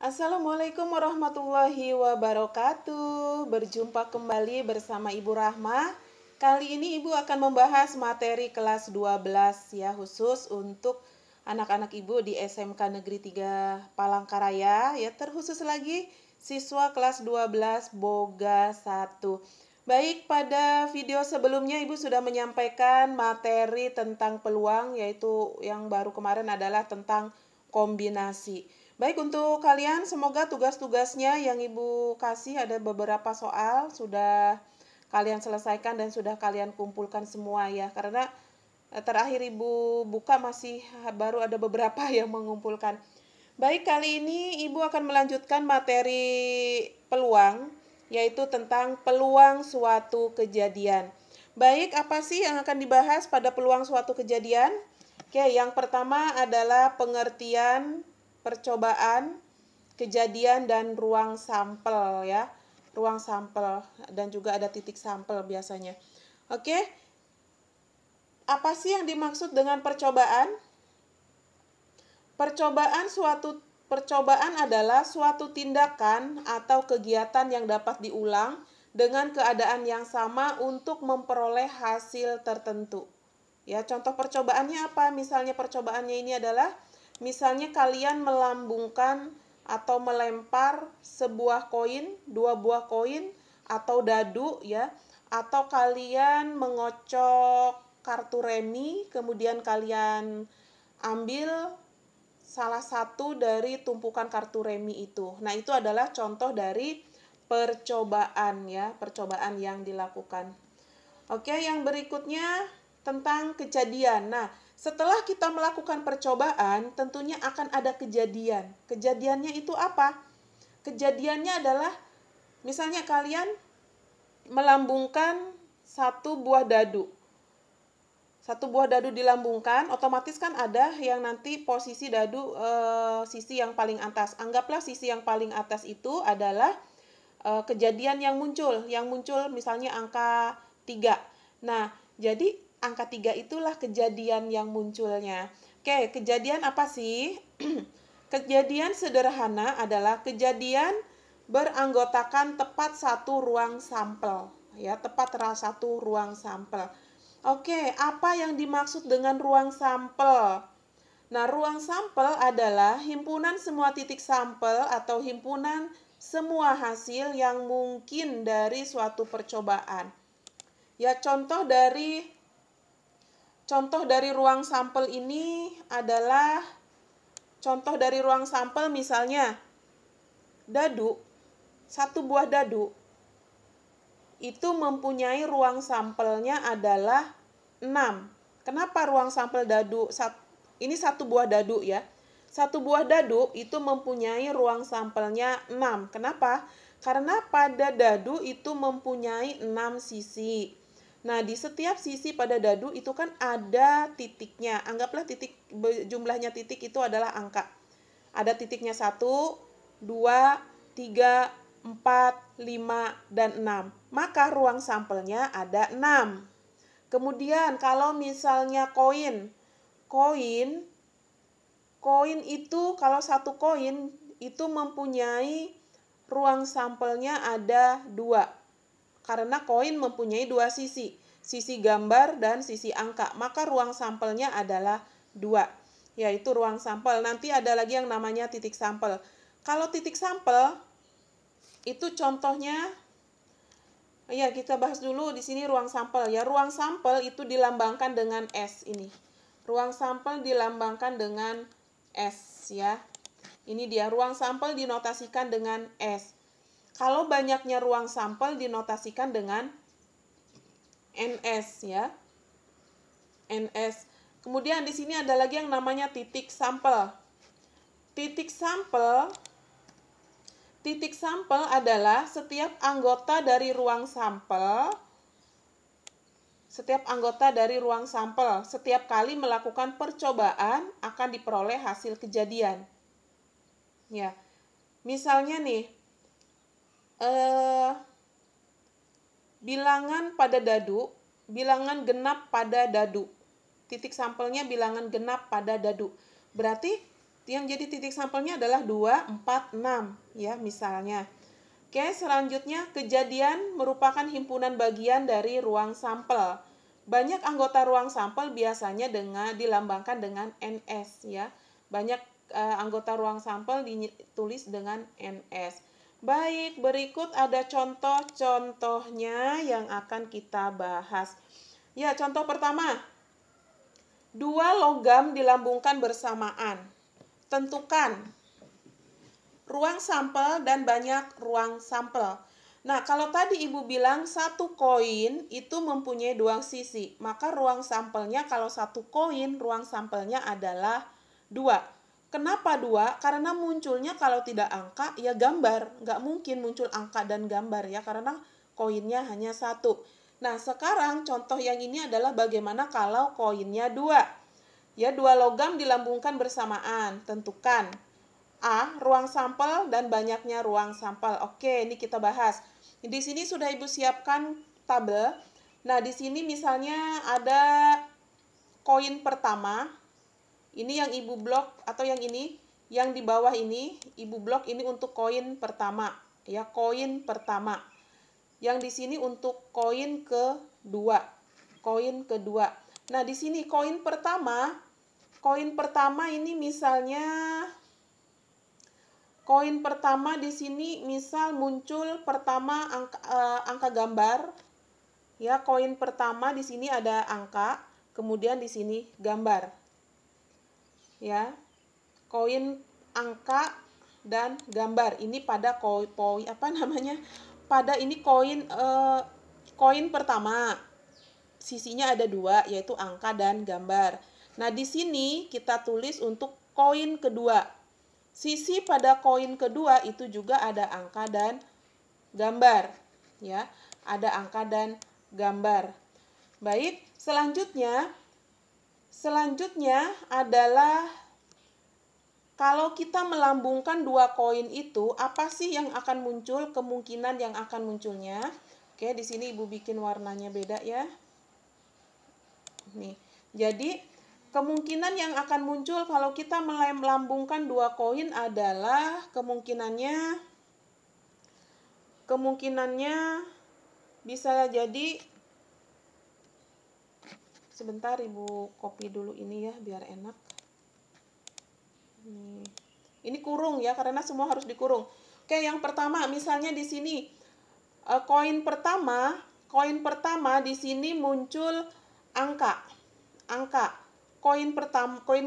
Assalamualaikum warahmatullahi wabarakatuh. Berjumpa kembali bersama Ibu Rahma. Kali ini Ibu akan membahas materi kelas 12 ya, khusus untuk anak-anak Ibu di SMK Negeri 3 Palangkaraya ya, terkhusus lagi siswa kelas 12 Boga 1. Baik, pada video sebelumnya Ibu sudah menyampaikan materi tentang peluang, yaitu yang baru kemarin adalah tentang kombinasi. Baik, untuk kalian semoga tugas-tugasnya yang Ibu kasih ada beberapa soal sudah kalian selesaikan dan sudah kalian kumpulkan semua ya. Karena terakhir Ibu buka masih baru ada beberapa yang mengumpulkan. Baik, kali ini Ibu akan melanjutkan materi peluang, yaitu tentang peluang suatu kejadian. Baik, apa sih yang akan dibahas pada peluang suatu kejadian? Oke, yang pertama adalah pengertian percobaan, kejadian, dan ruang sampel ya. Ruang sampel dan juga ada titik sampel biasanya. Oke. Apa sih yang dimaksud dengan percobaan? Percobaan adalah suatu tindakan atau kegiatan yang dapat diulang dengan keadaan yang sama untuk memperoleh hasil tertentu. Ya, contoh percobaannya apa? Misalnya percobaannya ini adalah misalnya kalian melambungkan atau melempar sebuah koin, 2 buah koin atau dadu ya, atau kalian mengocok kartu remi, kemudian kalian ambil salah satu dari tumpukan kartu remi itu. Nah, itu adalah contoh dari percobaan ya, percobaan yang dilakukan. Oke, yang berikutnya tentang kejadian. Nah, setelah kita melakukan percobaan, tentunya akan ada kejadian. Kejadiannya itu apa? Kejadiannya adalah misalnya kalian melambungkan satu buah dadu. Satu buah dadu dilambungkan, otomatis kan ada yang nanti posisi dadu sisi yang paling atas. Anggaplah sisi yang paling atas itu adalah kejadian yang muncul. Yang muncul misalnya angka 3. Nah, jadi angka 3 itulah kejadian yang munculnya. Oke, kejadian apa sih? Kejadian sederhana adalah kejadian beranggotakan tepat satu ruang sampel. Ya, tepat satu ruang sampel. Oke, apa yang dimaksud dengan ruang sampel? Nah, ruang sampel adalah himpunan semua titik sampel atau himpunan semua hasil yang mungkin dari suatu percobaan. Ya, contoh dari ruang sampel ini adalah contoh dari ruang sampel misalnya dadu, satu buah dadu itu mempunyai ruang sampelnya adalah 6. Kenapa ruang sampel dadu? Ini satu buah dadu ya. Satu buah dadu itu mempunyai ruang sampelnya 6. Kenapa? Karena pada dadu itu mempunyai 6 sisi. Nah, di setiap sisi pada dadu itu kan ada titiknya. Anggaplah jumlahnya titik itu adalah angka. Ada titiknya 1, 2, 3, 4, 5, dan 6. Maka ruang sampelnya ada 6. Kemudian kalau misalnya koin itu kalau satu koin itu mempunyai ruang sampelnya ada 2. Karena koin mempunyai 2 sisi, sisi gambar dan sisi angka, maka ruang sampelnya adalah 2, yaitu ruang sampel. Nanti ada lagi yang namanya titik sampel. Kalau titik sampel itu contohnya, ya kita bahas dulu di sini ruang sampel ya. Ruang sampel itu dilambangkan dengan S ini. Ruang sampel dilambangkan dengan S ya. Ini dia, ruang sampel dinotasikan dengan S. Kalau banyaknya ruang sampel dinotasikan dengan NS ya. NS. Kemudian di sini ada lagi yang namanya titik sampel. Titik sampel adalah setiap anggota dari ruang sampel. Setiap anggota dari ruang sampel setiap kali melakukan percobaan akan diperoleh hasil kejadian. Ya. Misalnya nih, bilangan pada dadu, bilangan genap pada dadu. Titik sampelnya bilangan genap pada dadu. Berarti Yang jadi titik sampelnya adalah 2, 4, 6 ya misalnya. Oke, selanjutnya kejadian merupakan himpunan bagian dari ruang sampel. Banyak anggota ruang sampel biasanya dilambangkan dengan NS ya. Banyak anggota ruang sampel ditulis dengan NS. Baik, berikut ada contoh-contohnya yang akan kita bahas. Ya, contoh pertama. 2 logam dilambungkan bersamaan. Tentukan ruang sampel dan banyak ruang sampel. Nah, kalau tadi Ibu bilang satu koin itu mempunyai 2 sisi, maka ruang sampelnya kalau satu koin, ruang sampelnya adalah 2. Kenapa 2? Karena munculnya kalau tidak angka, ya gambar. Nggak mungkin muncul angka dan gambar ya, karena koinnya hanya 1. Nah, sekarang contoh yang ini adalah bagaimana kalau koinnya 2. Ya, 2 logam dilambungkan bersamaan. Tentukan A, ruang sampel dan banyaknya ruang sampel. Oke, ini kita bahas. Di sini sudah Ibu siapkan tabel. Nah, di sini misalnya ada koin pertama. Ini yang Ibu blok atau yang ini, yang di bawah ini Ibu blok ini untuk koin pertama, ya, koin pertama. Yang di sini untuk koin kedua. Koin kedua. Nah, di sini koin pertama ini misalnya koin pertama di sini misal muncul pertama angka gambar. Ya, koin pertama di sini ada angka, kemudian di sini gambar. Ya. Koin angka dan gambar. Ini pada Pada ini koin pertama. Sisinya ada 2 yaitu angka dan gambar. Nah, di sini kita tulis untuk koin kedua. Sisi pada koin kedua itu juga ada angka dan gambar, ya. Ada angka dan gambar. Baik, selanjutnya adalah kalau kita melambungkan 2 koin itu, apa sih yang akan muncul, kemungkinan yang akan munculnya? Oke, di sini Ibu bikin warnanya beda ya. Nih. Jadi kemungkinan yang akan muncul kalau kita melambungkan 2 koin adalah kemungkinannya bisa jadi, sebentar Ibu copy dulu ini ya biar enak. Ini kurung ya, karena semua harus dikurung. Oke, yang pertama misalnya di sini koin pertama di sini muncul angka. Koin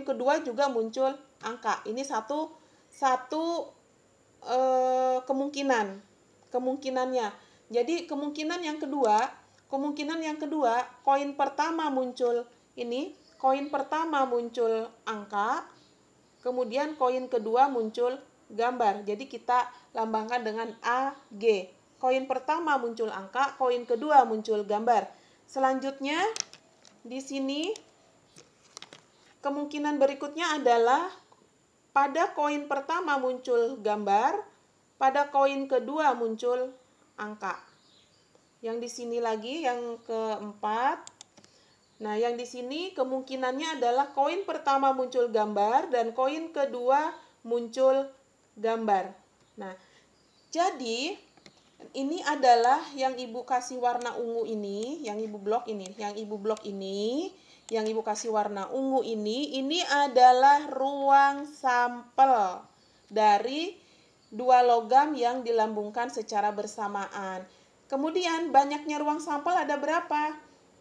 kedua juga muncul angka. Ini satu kemungkinannya. Jadi kemungkinan yang kedua, koin pertama muncul angka, kemudian koin kedua muncul gambar. Jadi kita lambangkan dengan AG. Koin pertama muncul angka, koin kedua muncul gambar. Selanjutnya di sini kemungkinan berikutnya adalah pada koin pertama muncul gambar, pada koin kedua muncul angka. Yang di sini lagi yang keempat. Nah, yang di sini kemungkinannya adalah koin pertama muncul gambar dan koin kedua muncul gambar. Nah, jadi ini adalah yang Ibu kasih warna ungu ini, yang Ibu blok ini, yang Ibu kasih warna ungu ini adalah ruang sampel dari 2 logam yang dilambungkan secara bersamaan. Kemudian banyaknya ruang sampel ada berapa?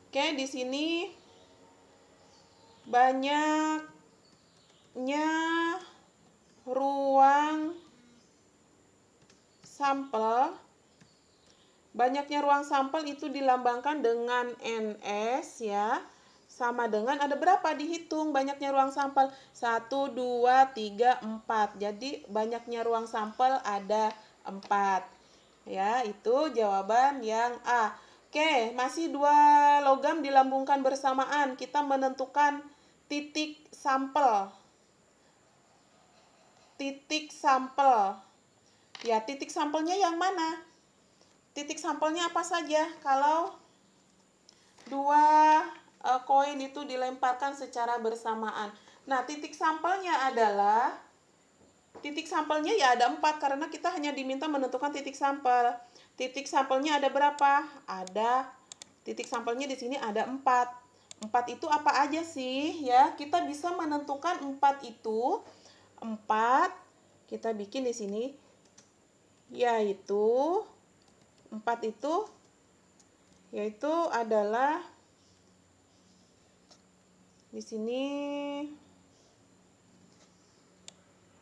Oke, di sini banyaknya ruang sampel itu dilambangkan dengan NS ya. Sama dengan ada berapa, dihitung banyaknya ruang sampel. 1, 2, 3, 4. Jadi banyaknya ruang sampel ada 4. Ya, itu jawaban yang A. Oke, masih 2 logam dilambungkan bersamaan. Kita menentukan titik sampel. Ya, titik sampelnya yang mana? Titik sampelnya apa saja kalau 2 koin itu dilemparkan secara bersamaan? Nah, titik sampelnya adalah, titik sampelnya ya ada 4 karena kita hanya diminta menentukan titik sampel. Titik sampelnya ada berapa? Ada, titik sampelnya di sini ada 4. 4 itu apa aja sih? Ya, kita bisa menentukan 4 itu. 4 kita bikin di sini, yaitu 4 itu adalah di sini.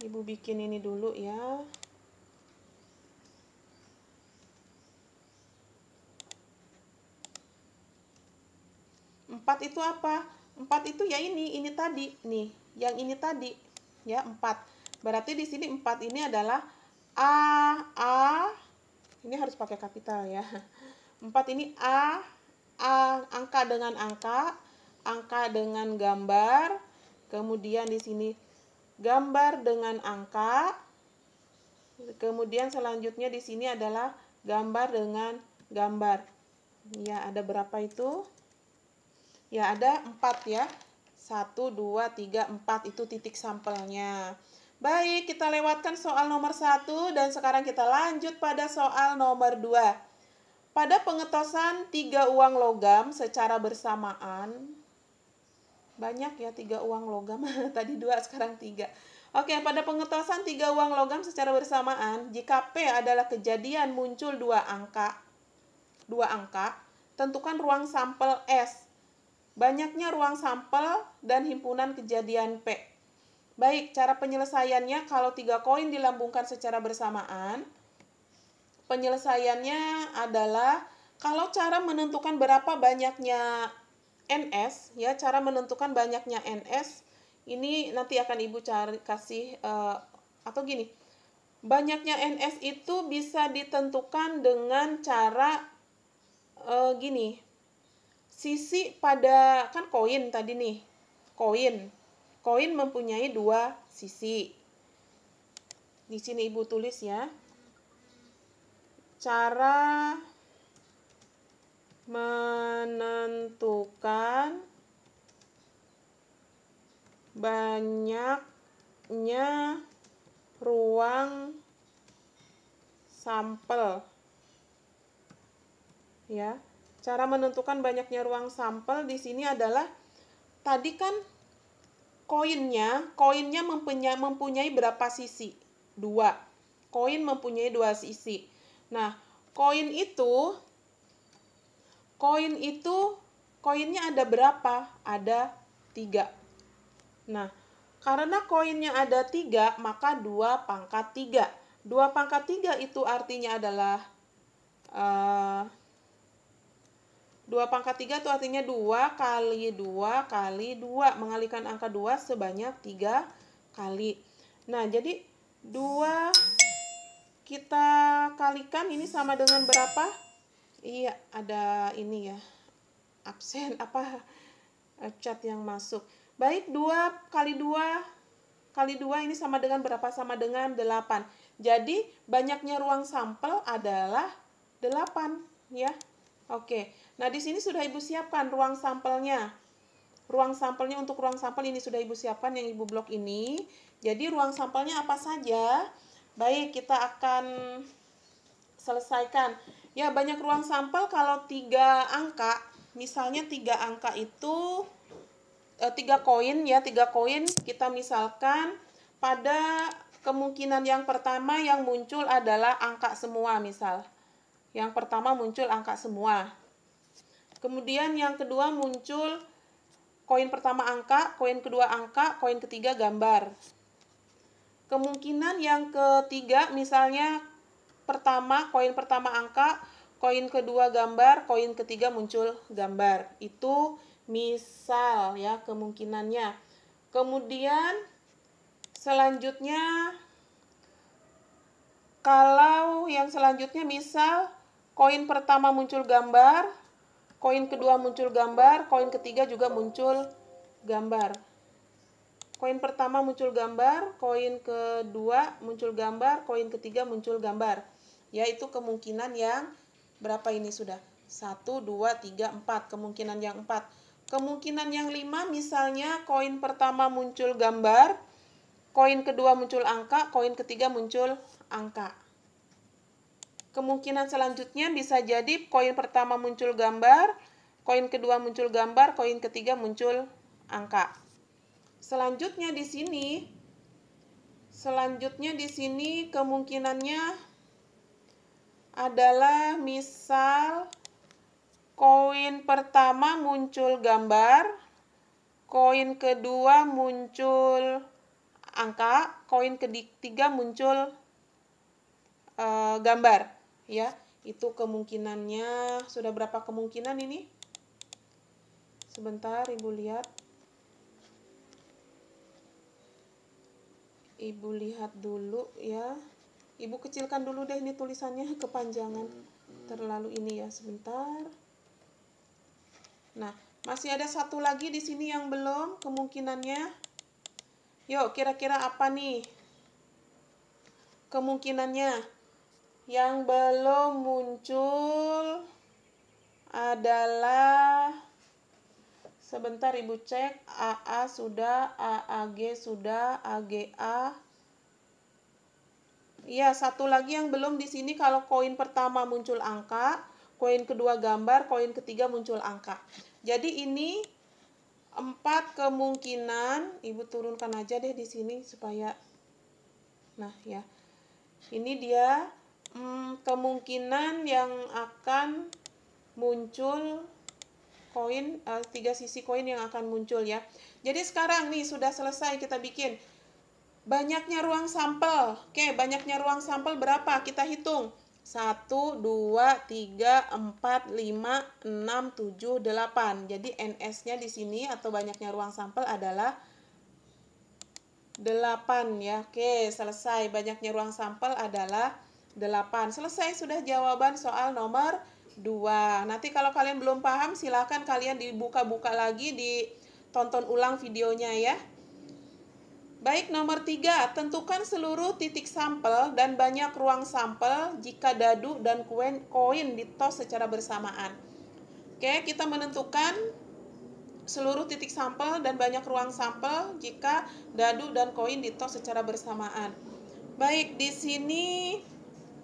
Ibu bikin ini dulu ya. Empat itu apa? 4 itu ya ini tadi nih, yang ini tadi ya 4. Berarti di sini 4 ini adalah A, ini harus pakai kapital ya. 4 ini A, angka dengan angka dengan gambar, kemudian di sini gambar dengan angka, kemudian selanjutnya di sini adalah gambar dengan gambar. Ya, ada berapa itu? Ya, ada 4 ya. 1, 2, 3, 4 itu titik sampelnya. Baik, kita lewatkan soal nomor 1 dan sekarang kita lanjut pada soal nomor 2. Pada pengetosan 3 uang logam secara bersamaan, banyak ya 3 uang logam, tadi 2 sekarang 3. Oke, pada pengetosan 3 uang logam secara bersamaan, jika P adalah kejadian muncul 2 angka, tentukan ruang sampel S. Banyaknya ruang sampel dan himpunan kejadian P. Baik, cara penyelesaiannya kalau 3 koin dilambungkan secara bersamaan, penyelesaiannya adalah kalau cara menentukan berapa banyaknya NS, ya, cara menentukan banyaknya NS, ini nanti akan Ibu kasih, atau gini, banyaknya NS itu bisa ditentukan dengan cara gini, sisi pada, kan koin tadi nih, koin mempunyai 2 sisi. Di sini Ibu tulis ya, cara menentukan banyaknya ruang sampel. Ya, cara menentukan banyaknya ruang sampel di sini adalah tadi kan koinnya mempunyai berapa sisi? 2. Koin mempunyai 2 sisi. Nah, koinnya ada berapa? Ada 3. Nah, karena koinnya ada 3, maka 2 pangkat 3. 2 pangkat 3 itu artinya adalah 2 pangkat 3 itu artinya 2 kali 2 kali 2. Mengalihkan angka 2 sebanyak 3 kali. Nah, jadi 2 kita kalikan ini sama dengan berapa? Iya, ada ini ya, absen cat yang masuk. Baik, 2 kali 2 kali 2 ini sama dengan berapa? Sama dengan 8. Jadi, banyaknya ruang sampel adalah 8 ya. Oke. Nah, di sini sudah Ibu siapkan ruang sampelnya. Untuk ruang sampel ini sudah Ibu siapkan yang Ibu blok ini. Jadi, ruang sampelnya apa saja? Baik, kita akan selesaikan. Ya, banyak ruang sampel kalau 3 angka. Misalnya 3 angka itu 3 koin ya, 3 koin kita misalkan pada kemungkinan yang pertama yang muncul adalah angka semua misal. Yang pertama muncul angka semua. Kemudian yang kedua muncul koin pertama angka, koin kedua angka, koin ketiga gambar. Kemungkinan yang ketiga misalnya koin pertama angka, koin kedua gambar, koin ketiga muncul gambar. Itu misal ya kemungkinannya. Kemudian selanjutnya kalau yang selanjutnya misal koin pertama muncul gambar, koin kedua muncul gambar, koin ketiga juga muncul gambar. Koin pertama muncul gambar, koin kedua muncul gambar, koin ketiga muncul gambar. Yaitu kemungkinan yang berapa ini sudah? 1, 2, 3, 4. Kemungkinan yang 4. Kemungkinan yang 5 misalnya koin pertama muncul gambar, koin kedua muncul angka, koin ketiga muncul angka. Kemungkinan selanjutnya bisa jadi koin pertama muncul gambar, koin kedua muncul gambar, koin ketiga muncul angka. Selanjutnya di sini kemungkinannya adalah misal koin pertama muncul gambar, koin kedua muncul angka, koin ketiga muncul gambar, ya. Itu kemungkinannya. Sudah berapa kemungkinan ini? Sebentar, Ibu lihat. Ibu lihat dulu ya. Ibu kecilkan dulu deh ini tulisannya, kepanjangan. Terlalu ini ya, sebentar. Nah, masih ada satu lagi di sini yang belum kemungkinannya. Yuk, kira-kira apa nih kemungkinannya? Yang belum muncul adalah, sebentar Ibu cek, AA sudah, AAG sudah, AGA. Iya, satu lagi yang belum di sini kalau koin pertama muncul angka, koin kedua gambar, koin ketiga muncul angka. Jadi ini 4 kemungkinan. Ibu turunkan aja deh di sini supaya, nah ya, ini dia kemungkinan yang akan muncul koin, 3 sisi koin yang akan muncul ya. Jadi sekarang nih sudah selesai kita bikin. Banyaknya ruang sampel. Oke, banyaknya ruang sampel berapa? Kita hitung. 1, 2, 3, 4, 5, 6, 7, 8. Jadi NS-nya di sini atau banyaknya ruang sampel adalah 8 ya. Oke, selesai. Banyaknya ruang sampel adalah 8. Selesai sudah jawaban soal nomor 2. Nanti kalau kalian belum paham silakan kalian dibuka-buka lagi, ditonton ulang videonya ya. Baik, nomor 3, tentukan seluruh titik sampel dan banyak ruang sampel jika dadu dan koin ditos secara bersamaan. Oke, kita menentukan seluruh titik sampel dan banyak ruang sampel jika dadu dan koin ditos secara bersamaan. Baik, di sini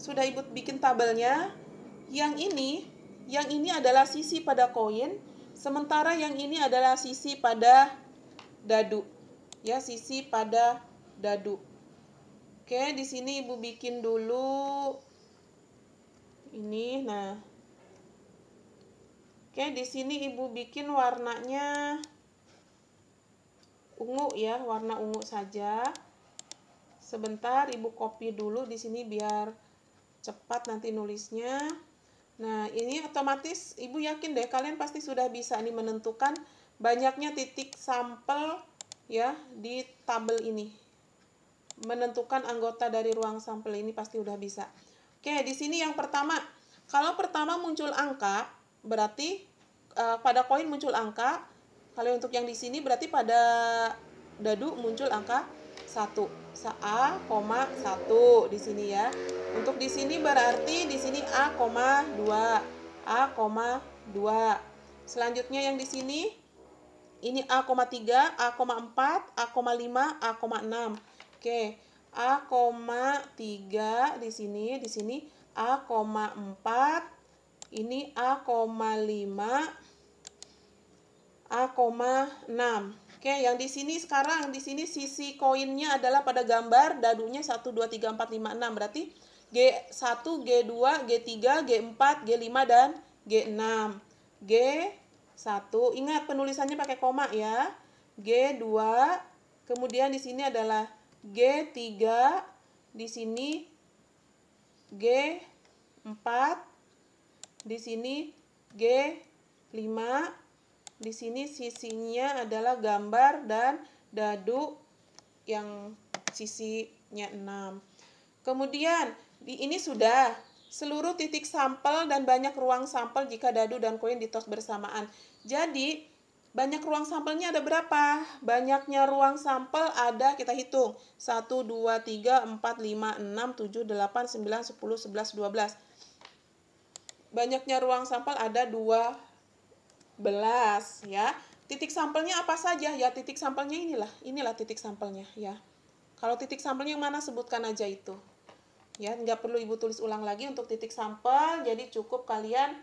sudah Ibu bikin tabelnya. Yang ini adalah sisi pada koin, sementara yang ini adalah sisi pada dadu. Ya, sisi pada dadu. Oke, di sini Ibu bikin dulu ini. Nah, oke, di sini Ibu bikin warnanya ungu ya, warna ungu saja. Sebentar, Ibu copy dulu di sini biar cepat nanti nulisnya. Nah, ini otomatis Ibu yakin deh kalian pasti sudah bisa nih menentukan banyaknya titik sampel ya di tabel ini. Menentukan anggota dari ruang sampel ini pasti udah bisa. Oke, di sini yang pertama, kalau pertama muncul angka, berarti pada koin muncul angka. Kalau untuk yang di sini berarti pada dadu muncul angka 1. A, 1 di sini ya. Untuk di sini berarti di sini A, 2. A, 2. Selanjutnya yang di sini ini A, 3, A, 4, A, 5, A, 6. Oke, A, 3 di sini A, 4, ini A, 5, A, 6. Oke, yang di sini sekarang di sini sisi koinnya adalah pada gambar, dadunya 1, 2, 3, 4, 5, 6. Berarti G1, G2, G3, G4, G5 dan G6. G1, ingat penulisannya pakai koma ya. G2, kemudian di sini adalah G3, di sini G4, di sini G5, di sini sisinya adalah gambar dan dadu yang sisinya 6. Kemudian ini sudah seluruh titik sampel dan banyak ruang sampel jika dadu dan koin ditos bersamaan. Jadi banyak ruang sampelnya ada berapa? Banyaknya ruang sampel ada, kita hitung. 1, 2, 3, 4, 5, 6, 7, 8, 9, 10, 11, 12. Banyaknya ruang sampel ada 12 ya. Titik sampelnya apa saja? Ya titik sampelnya inilah titik sampelnya ya. Kalau titik sampelnya yang mana sebutkan aja itu. Ya, nggak perlu Ibu tulis ulang lagi untuk titik sampel, jadi cukup kalian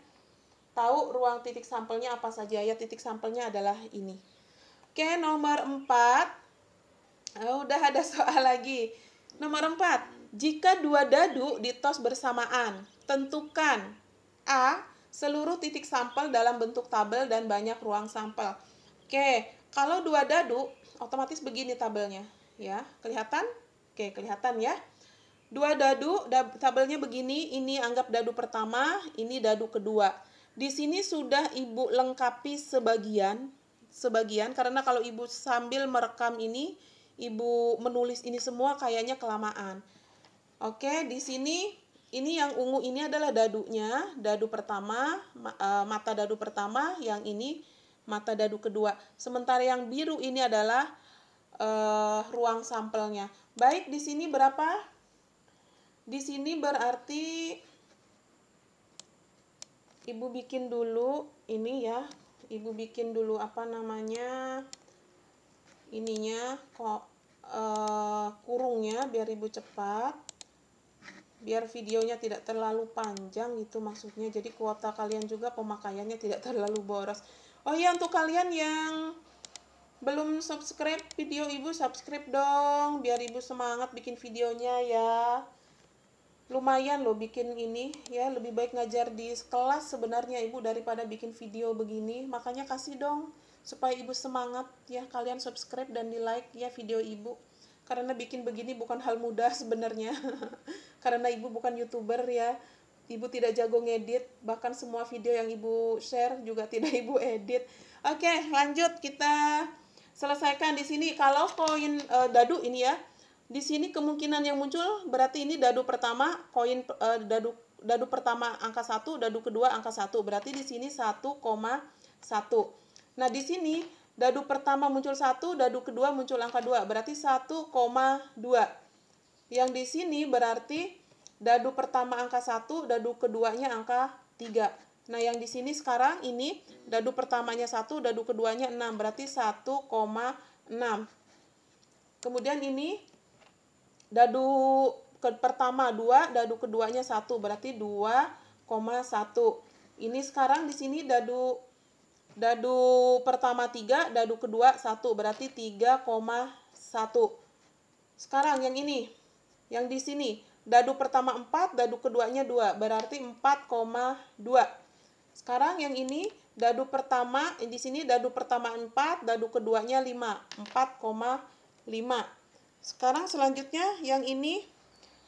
tahu ruang titik sampelnya apa saja ya. Titik sampelnya adalah ini. Oke, nomor 4. Udah ada soal lagi. Nomor 4. Jika dua dadu ditos bersamaan, tentukan A. Seluruh titik sampel dalam bentuk tabel dan banyak ruang sampel. Oke, kalau dua dadu, otomatis begini tabelnya. Ya, kelihatan? Oke, kelihatan ya. Dua dadu, tabelnya begini, ini anggap dadu pertama, ini dadu kedua. Di sini sudah Ibu lengkapi sebagian karena kalau Ibu sambil merekam ini, Ibu menulis ini semua kayaknya kelamaan. Oke, di sini ini yang ungu ini adalah dadunya, dadu pertama, mata dadu pertama, yang ini mata dadu kedua. Sementara yang biru ini adalah ruang sampelnya. Baik, di sini berapa? Di sini berarti Ibu bikin dulu ini ya. Ibu bikin dulu apa namanya? Ininya kok kurungnya biar Ibu cepat. Biar videonya tidak terlalu panjang gitu maksudnya. Jadi kuota kalian juga pemakaiannya tidak terlalu boros. Oh iya, untuk kalian yang belum subscribe video Ibu, subscribe dong biar Ibu semangat bikin videonya ya. Lumayan loh bikin ini ya, lebih baik ngajar di kelas sebenarnya Ibu daripada bikin video begini. Makanya kasih dong supaya Ibu semangat ya, kalian subscribe dan di like ya video Ibu. Karena bikin begini bukan hal mudah sebenarnya. Karena Ibu bukan YouTuber ya. Ibu tidak jago ngedit, bahkan semua video yang Ibu share juga tidak Ibu edit. Oke, lanjut kita selesaikan di sini. Kalau koin dadu ini ya, di sini kemungkinan yang muncul berarti ini dadu pertama, koin dadu pertama angka 1, dadu kedua angka 1. Berarti di sini 1,1. Nah, di sini dadu pertama muncul 1, dadu kedua muncul angka 2. Berarti 1,2. Yang di sini berarti dadu pertama angka 1, dadu keduanya angka 3. Nah, yang di sini sekarang ini dadu pertamanya 1, dadu keduanya 6. Berarti 1,6. Kemudian ini dadu pertama 2, dadu keduanya 1, berarti 2,1. Ini sekarang di sini dadu pertama 3, dadu kedua 1, berarti 3,1. Sekarang yang ini, yang di sini dadu pertama 4, dadu keduanya 2, berarti 4,2. Sekarang yang ini dadu pertama, di sini dadu pertama 4, dadu keduanya 5, 4,5. Sekarang selanjutnya yang ini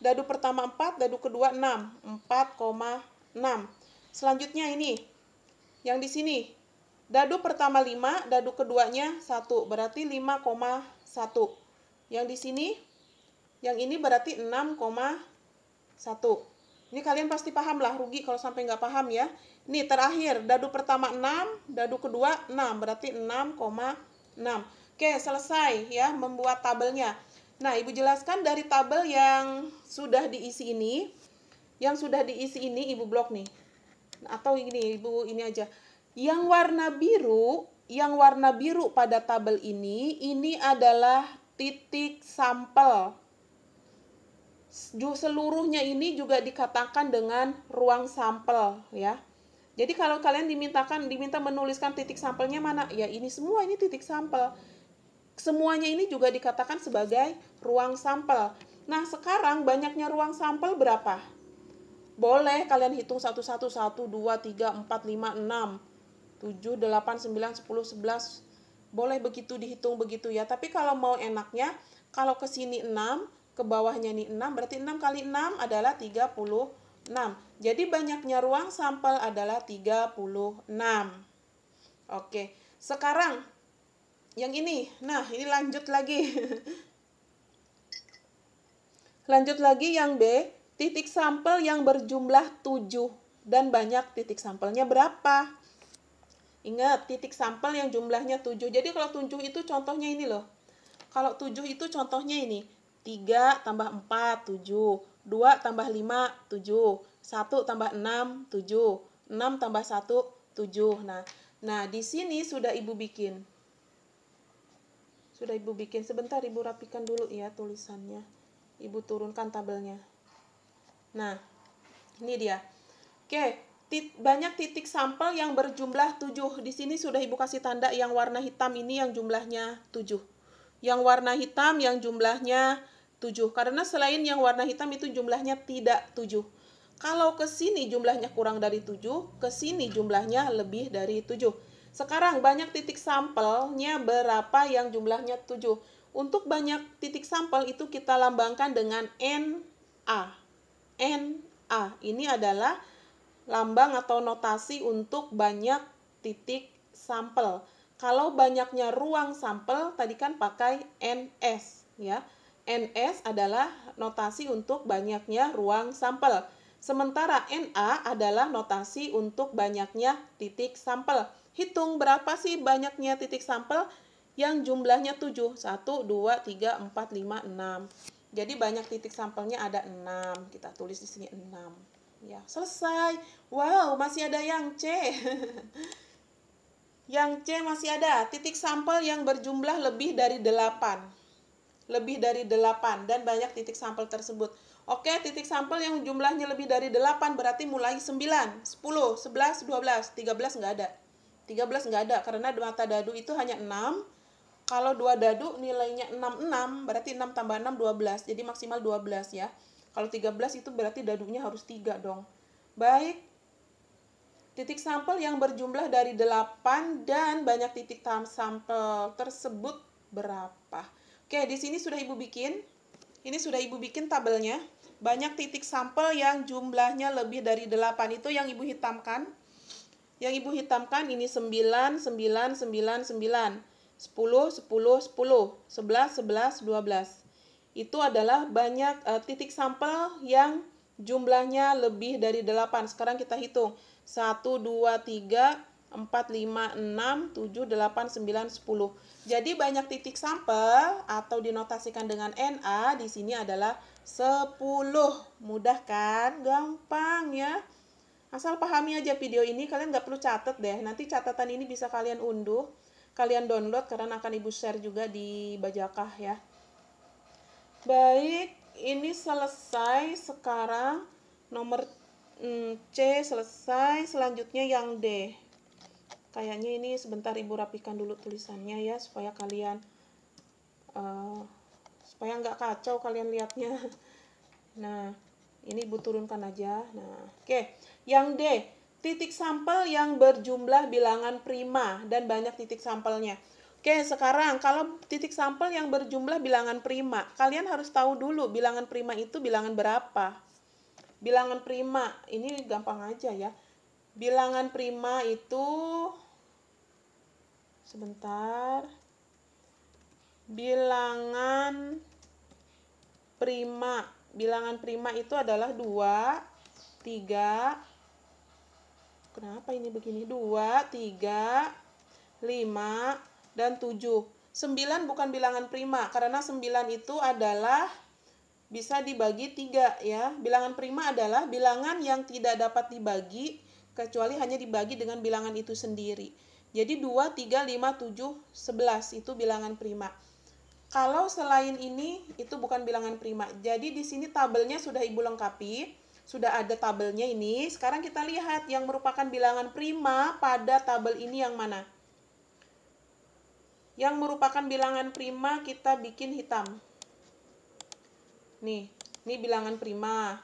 dadu pertama 4, dadu kedua 6, 4,6. Selanjutnya ini yang di sini dadu pertama 5, dadu keduanya 1, berarti 5,1. Yang di sini yang ini berarti 6,1. Ini kalian pasti paham lah, rugi kalau sampai nggak paham ya. Ini terakhir dadu pertama 6, dadu kedua 6, berarti 6,6. Oke, selesai ya membuat tabelnya. Nah, Ibu jelaskan dari tabel yang sudah diisi ini. Yang sudah diisi ini Ibu blok nih. Atau ini Ibu ini aja. Yang warna biru pada tabel ini adalah titik sampel. Seluruhnya ini juga dikatakan dengan ruang sampel ya. Jadi kalau kalian diminta menuliskan titik sampelnya mana? Ya ini semua, ini titik sampel. Semuanya ini juga dikatakan sebagai ruang sampel. Nah, sekarang banyaknya ruang sampel berapa? Boleh kalian hitung satu-satu, 1, 2, 3, 4, 5, 6, 7, 8, 9, 10, 11. Boleh begitu dihitung begitu ya. Tapi kalau mau enaknya, kalau ke sini 6, ke bawahnya nih 6, berarti 6 kali 6 adalah 36. Jadi banyaknya ruang sampel adalah 36. Oke, sekarang yang ini, nah ini lanjut lagi. Lanjut lagi yang B, titik sampel yang berjumlah 7 dan banyak titik sampelnya berapa? Ingat, titik sampel yang jumlahnya 7. Jadi kalau 7 itu contohnya ini loh. Kalau 7 itu contohnya ini. 3 tambah 4, 7. 2 tambah 5, 7. 1 tambah 6, 7. 6 tambah 1, 7. Nah, Nah, di sini sudah Ibu bikin. Sudah Ibu bikin. Sebentar Ibu rapikan dulu ya tulisannya. Ibu turunkan tabelnya. Nah, ini dia. Oke, banyak titik sampel yang berjumlah 7. Di sini sudah Ibu kasih tanda yang warna hitam ini yang jumlahnya 7. Yang warna hitam yang jumlahnya 7. Karena selain yang warna hitam itu jumlahnya tidak 7. Kalau ke sini jumlahnya kurang dari 7, ke sini jumlahnya lebih dari 7. Sekarang banyak titik sampelnya berapa yang jumlahnya 7. Untuk banyak titik sampel itu kita lambangkan dengan NA. NA ini adalah lambang atau notasi untuk banyak titik sampel. Kalau banyaknya ruang sampel, tadi kan pakai NS ya. NS adalah notasi untuk banyaknya ruang sampel. Sementara NA adalah notasi untuk banyaknya titik sampel. Hitung berapa sih banyaknya titik sampel yang jumlahnya 7. 1, 2, 3, 4, 5, 6. Jadi banyak titik sampelnya ada 6. Kita tulis di sini 6. Ya, selesai. Wow, masih ada yang C. Yang C masih ada. Titik sampel yang berjumlah lebih dari 8. Lebih dari 8 dan banyak titik sampel tersebut. Oke, titik sampel yang jumlahnya lebih dari 8 berarti mulai 9, 10, 11, 12, 13 nggak ada. 13 nggak ada karena mata dadu itu hanya 6. Kalau 2 dadu nilainya 6 berarti 6 tambah 6, 12. Jadi maksimal 12 ya. Kalau 13 itu berarti dadunya harus 3 dong. Baik. Titik sampel yang berjumlah dari 8 dan banyak titik sampel tersebut berapa? Oke, di sini sudah Ibu bikin. Ini sudah Ibu bikin tabelnya. Banyak titik sampel yang jumlahnya lebih dari 8 itu yang Ibu hitamkan. Yang Ibu hitamkan ini 9, 9, 9, 9, 10, 10, 10, 11, 11, 12. Itu adalah banyak titik sampel yang jumlahnya lebih dari 8. Sekarang kita hitung. 1, 2, 3, 4, 5, 6, 7, 8, 9, 10. Jadi banyak titik sampel atau dinotasikan dengan NA di sini adalah 10. Mudah kan? Gampang ya. Asal pahami aja video ini, kalian nggak perlu catat deh. Nanti catatan ini bisa kalian unduh, kalian download karena akan Ibu share juga di Bajakah ya. Baik, ini selesai. Sekarang nomor C selesai. Selanjutnya yang D. Kayaknya ini sebentar Ibu rapikan dulu tulisannya ya supaya kalian supaya nggak kacau kalian lihatnya. Nah, ini Ibu turunkan aja. Nah, oke. Yang D, titik sampel yang berjumlah bilangan prima dan banyak titik sampelnya. Oke, sekarang kalau titik sampel yang berjumlah bilangan prima, kalian harus tahu dulu bilangan prima itu bilangan berapa. Bilangan prima, ini gampang aja ya. Bilangan prima itu, sebentar. Bilangan prima itu adalah 2, 3, kenapa ini begini? 2, 3, 5, dan 7. 9 bukan bilangan prima, karena 9 itu adalah bisa dibagi 3 ya. Bilangan prima adalah bilangan yang tidak dapat dibagi, kecuali hanya dibagi dengan bilangan itu sendiri. Jadi 2, 3, 5, 7, 11 itu bilangan prima. Kalau selain ini, itu bukan bilangan prima. Jadi di sini tabelnya sudah Ibu lengkapi. Sudah ada tabelnya ini. Sekarang kita lihat yang merupakan bilangan prima pada tabel ini yang mana. Yang merupakan bilangan prima kita bikin hitam. Nih, ini bilangan prima.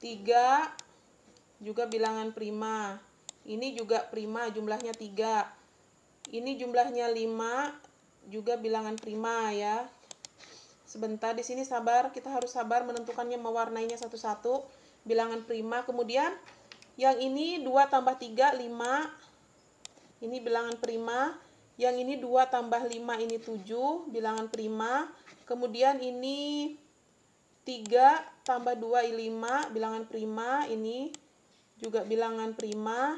3 juga bilangan prima. Ini juga prima, jumlahnya 3. Ini jumlahnya 5. Juga bilangan prima ya. Sebentar di sini sabar, kita harus sabar menentukannya, mewarnainya satu-satu. Bilangan prima, kemudian yang ini 2 tambah 3, 5. Ini bilangan prima. Yang ini 2 tambah 5, ini 7, bilangan prima. Kemudian ini 3 tambah 2, 5, bilangan prima. Ini juga bilangan prima.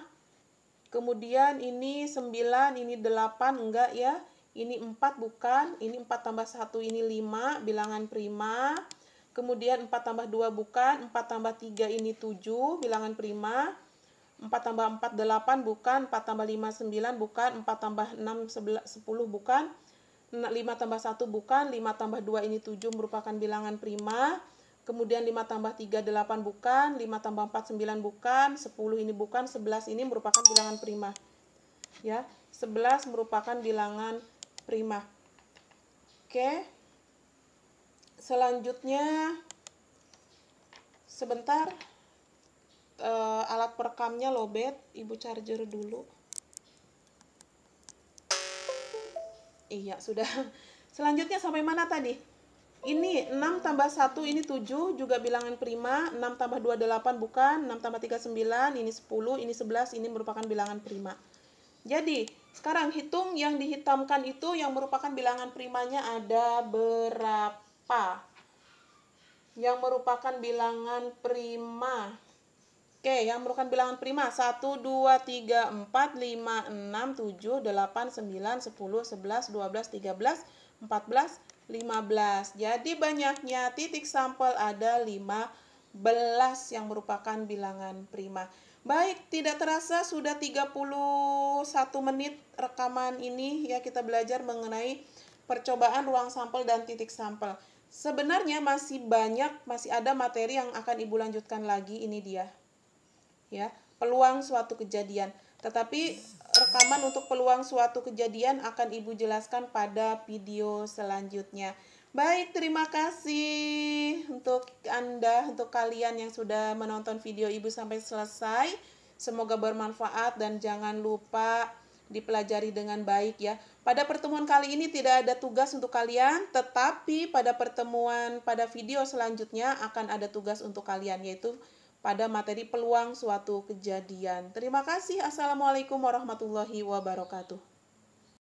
Kemudian ini 9, ini 8, enggak ya. Ini 4 bukan, ini 4 tambah 1, ini 5, bilangan prima. Kemudian 4 tambah 2 bukan, 4 tambah 3 ini 7, bilangan prima. 4 tambah 4 8 bukan, 4 tambah 5 9 bukan, 4 tambah 6 10 bukan, 5 tambah 1 bukan, 5 tambah 2 ini 7 merupakan bilangan prima. Kemudian 5 tambah 3 8 bukan, 5 tambah 4 9 bukan, 10 ini bukan, 11 ini merupakan bilangan prima. Ya, 11 merupakan bilangan prima. Oke. Selanjutnya sebentar, alat perekamnya lowbat, Ibu charger dulu. Iya, sudah. Selanjutnya sampai mana tadi? Ini 6 tambah 1 ini 7 juga bilangan prima. 6 tambah 2 8 bukan, 6 tambah 3 9, ini 10, ini 11, ini merupakan bilangan prima. Jadi, sekarang hitung yang dihitamkan itu yang merupakan bilangan primanya ada berapa? Yang merupakan bilangan prima. Oke, yang merupakan bilangan prima 1, 2, 3, 4, 5, 6, 7, 8, 9, 10, 11, 12, 13, 14, 15. Jadi banyaknya titik sampel ada 15 yang merupakan bilangan prima. Baik, tidak terasa sudah 31 menit rekaman ini ya, kita belajar mengenai percobaan ruang sampel dan titik sampel. Sebenarnya masih banyak, masih ada materi yang akan Ibu lanjutkan lagi, ini dia. Ya, peluang suatu kejadian. Tetapi rekaman untuk peluang suatu kejadian akan Ibu jelaskan pada video selanjutnya. Baik, terima kasih untuk Anda, untuk kalian yang sudah menonton video Ibu sampai selesai. Semoga bermanfaat dan jangan lupa dipelajari dengan baik ya. Pada pertemuan kali ini tidak ada tugas untuk kalian, tetapi pada video selanjutnya akan ada tugas untuk kalian, yaitu pada materi peluang suatu kejadian. Terima kasih. Assalamualaikum warahmatullahi wabarakatuh.